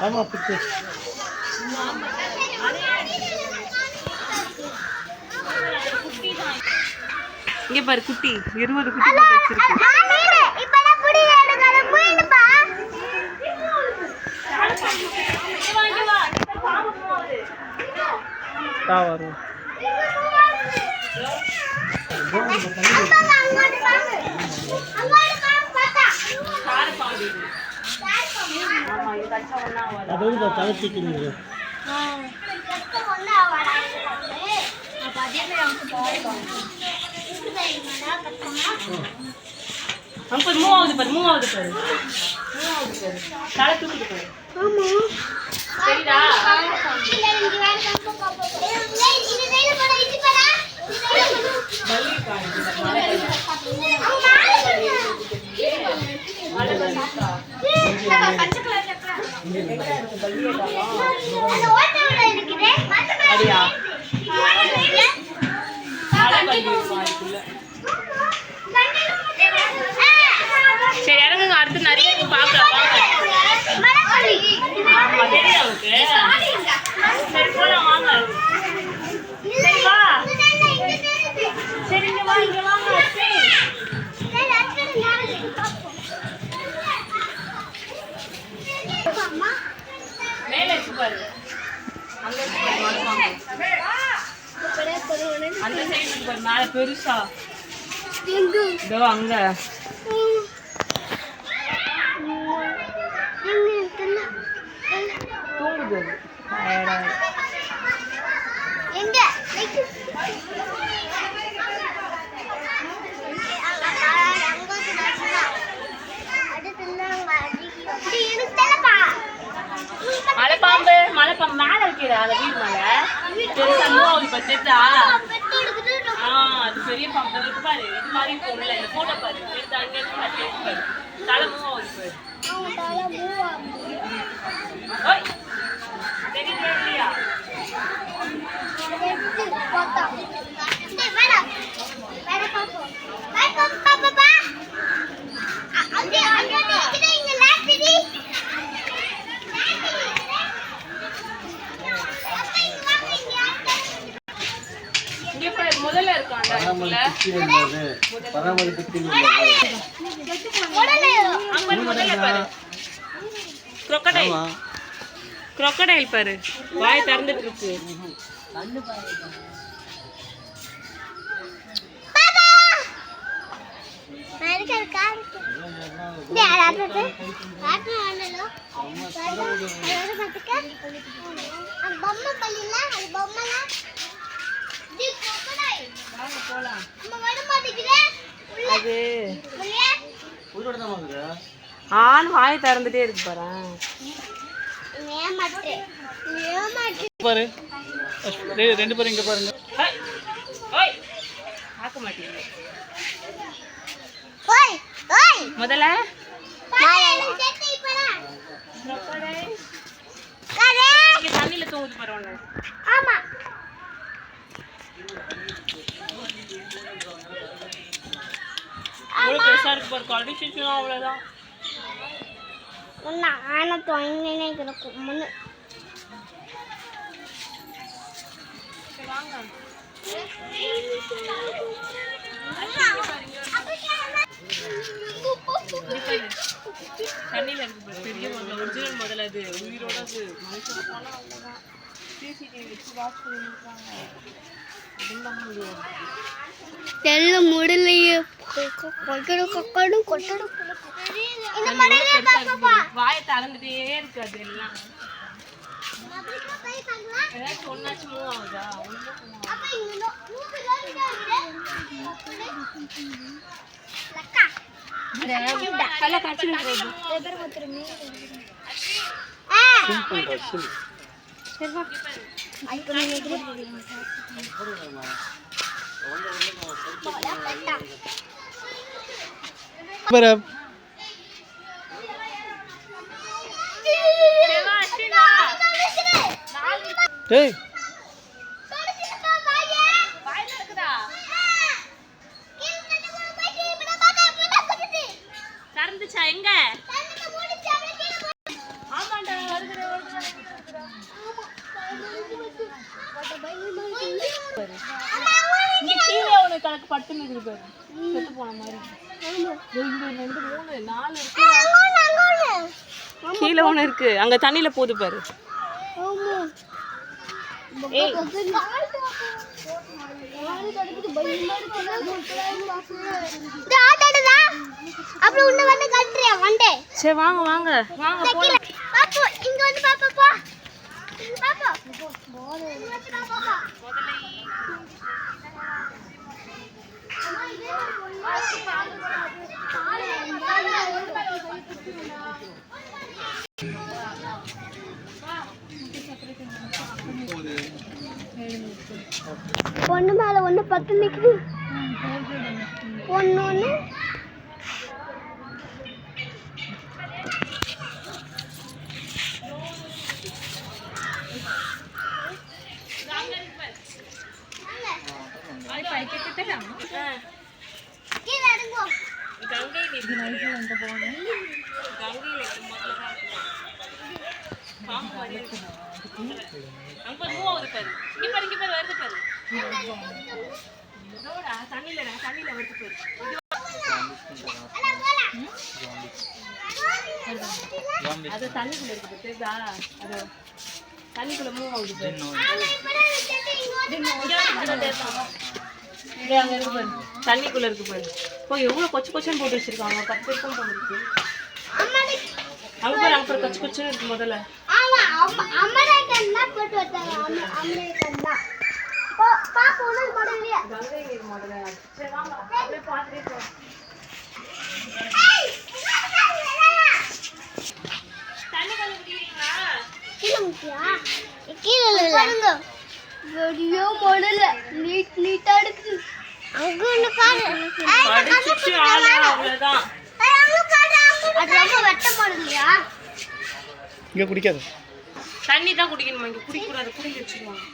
ஆமா பிட்டு இங்க பாரு குட்டி 20 குட்டி போட்டு வச்சிருக்கு. இப்பலாம் புடி எடுக்கற மீனுப்பா. தா வரும். ஆமா இது கச்சா ஒண்ணா வர. அது வந்து தலச்சிக்கிங்க. அப்ப அதே மாதிரி அவங்க பாருங்க. அங்க மூவாவது பாரு மூவாவது பாரு. தலை தூக்கிட்டு பாரு. ஆமா. சரிடா? அடியா சரி இறங்குங்க அடுத்து நிறைய பார்க்கலாம் சரி போலாம் வாங்க சரி வா சரி இங்க வாங்க மேல வச்சு பாரு அங்க அந்த சைடு பாரு மேல பெருசா இதோ அங்க தூங்குது டயர்டா எங்க மலைப்பாம்பு மேல இருக்கிற அந்த வீடு மேல பெருசா மூவாவது பச்சா அது பெரிய பாம்பு இருக்கு பாரு இது மாதிரி போகல இந்த போட்டோ பாரு அங்க இருக்கு பாரு தலை மூவாவது பாரு தெரியல இல்லையா முதல்ல இருக்காங்க crocodile பாரு வாய் திறந்துட்டு இருக்கு ஆண் வாய் திறந்துட்டே இருக்கு பாரு ரெண்டு பேரும் இங்க பாருங்க பார்க்க மாட்டீங்க முதல்ல தண்ணியில தூங்குது பாரு ஆமா எவ்வளவு பெருசா இருக்கு பாரு கடிச்சிச்சுனா அவ்வளவுதான் நானும் தொங்கினே கிடக்கும் முன்னு வாங்க தண்ணியில இருக்கு பாரு பெரிய முதல்ல ஒரிஜினல் முதல்ல அது உயிரோட அது மனுஷன் போனா அவ்வளவுதான் சிசிடிவி வச்சு வாட்ச் பண்ணிருக்காங்க தெல்ல முடியலையே கொட்டடும் வாயை திறந்துட்டே இருக்கு அது எல்லாம் ஏதாச்சும் ஒன்னாச்சும் மூவ் ஆகுதா டேய் திறந்துச்சா எங்க ஆமாண்டா வருகிறேன் இங்க கீழே உனக்கு கணக்கு பட்டுன்னு இருக்குது பாரு செத்து போன மாதிரி 2 3 4 இருக்கு கீழே ஒன்று இருக்கு அங்க தண்ணியில போகுது பாரு ஏய் அப்புறம் உன்ன வந்து கட்றியா வண்டே சரி வாங்க வாங்க வாங்க போலாம் பாப்பு இங்க வந்து பாப்பா போ பாப்பா பாப்பா பொண்ணு மேல ஒண்ணு பத்து நிக்குது ஒண்ணு ஒண்ணு அது தண்ணிக்குள்ள இருக்குது தெரியுதா அது தண்ணிக்குள்ள மூவ் ஆகுது தண்ணிக்குள்ள இருக்கு பாரு இப்போ எவ்வளவு கொச்சு கொச்சுன்னு போட்டு வச்சிருக்காங்க 10 பேருக்கும் போட்டுருக்கு அங்க பாரு அங்க பாரு கொச்சு கொச்சுன்னு இருக்கு முதல்ல ஆமா அமெரிக்கன் தான் போட்டு வச்சாங்க அமெரிக்கன் தான் பாப்பா ஒண்ணு மாடலையா கங்கை நீர் மாடல சரி வாங்க அப்படியே பாத்துட்டே போ தண்ணி கல குடிக்கிறீங்களா கீழ முக்கியா கீழ இல்ல வீடியோ மாடல நீட்டா இருக்கு அங்க ஒண்ணு பாரு படிச்சிச்சு ஆளே அவ்வளவுதான் அங்க பாரு அது ரொம்ப வெட்ட மாடலையா இங்கே குடிக்காது தண்ணி தான் குடிக்கணுமா இங்க குடிக்க கூடாது குடிக்க வச்சிருவாங்க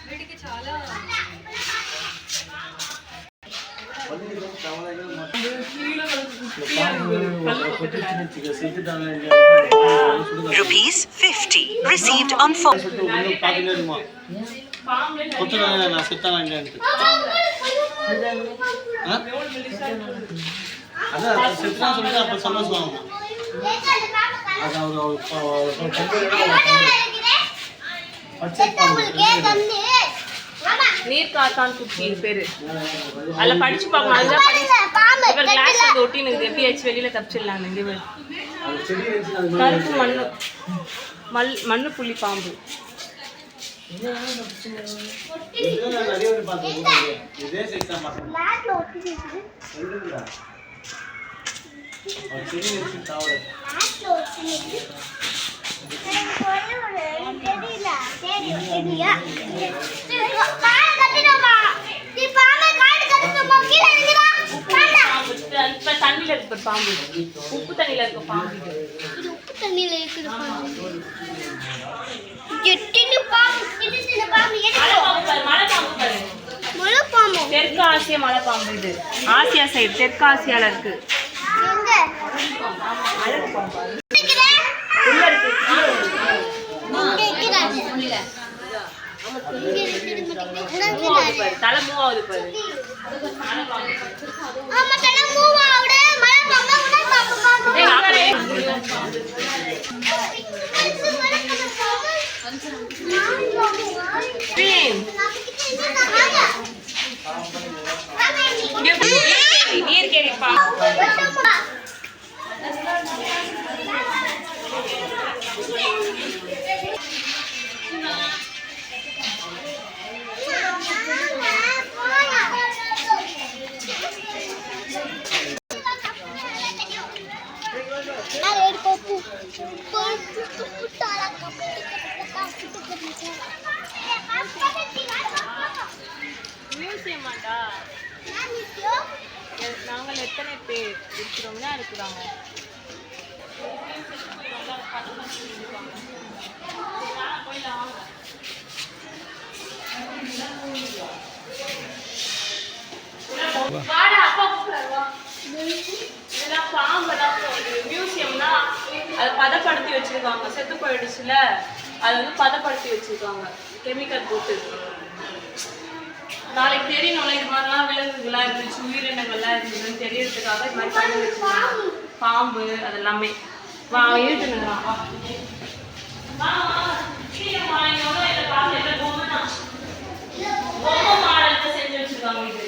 వీడికి చాలా ₹50 received on phone. நீர் காத்தான் குச்சி பேரு அல்ல படிச்சு பார்க்கணும் அதுதான் இவர் கிளாஸ் வந்து ஒட்டினு எப்படியாச்சும் வெளியில தப்பிச்சிடலாம் இங்க கருப்பு மண்ணு புள்ளி பாம்பு தண்ணியில இருக்க பாம்பு உப்பு தண்ணியில இருக்க பாம்பு இது உப்பு தண்ணியில இருக்குது எட்டின பாம்பு கிட்டன பாம்பு மலை பாம்பு தெற்கு ஆசியா மலை பாம்பு இது ஆசியா சைடு தெற்கு ஆசியால இருக்கு எங்க அழகு பாம்பு உள்ள இருக்கு தலை மூவ் ஆகுது பாரு ஆமா தலை மூவ் ஆகுது மலை பாம்பு உள்ள பாம்பு நீர் கேடி பாம்பு மியூசியமாண்டா நாங்கள் எத்தனை பேர் இருக்கிறோம்னா இருக்கிறாங்க இதெல்லாம் பாம்பெல்லாம் மியூசியம்னா அதை பதப்படுத்தி வச்சிருக்காங்க. செத்து போயிடுச்சுல, அதை வந்து பதப்படுத்தி வச்சிருக்காங்க கெமிக்கல் போட்டு. நாளைக்கு தெரியணும்ல இது மாதிரிலாம் விலங்குகள்லாம் இருந்துச்சு, உயிரினங்கள்லாம் இருந்ததுன்னு தெரியறதுக்காக இது மாதிரி பண்ணி வச்சிருக்காங்க. பாம்பு அதெல்லாமே. வா எழுதுனுறான் பொம்மை மாடலுக்கு செஞ்சு வச்சிருக்காங்க. இது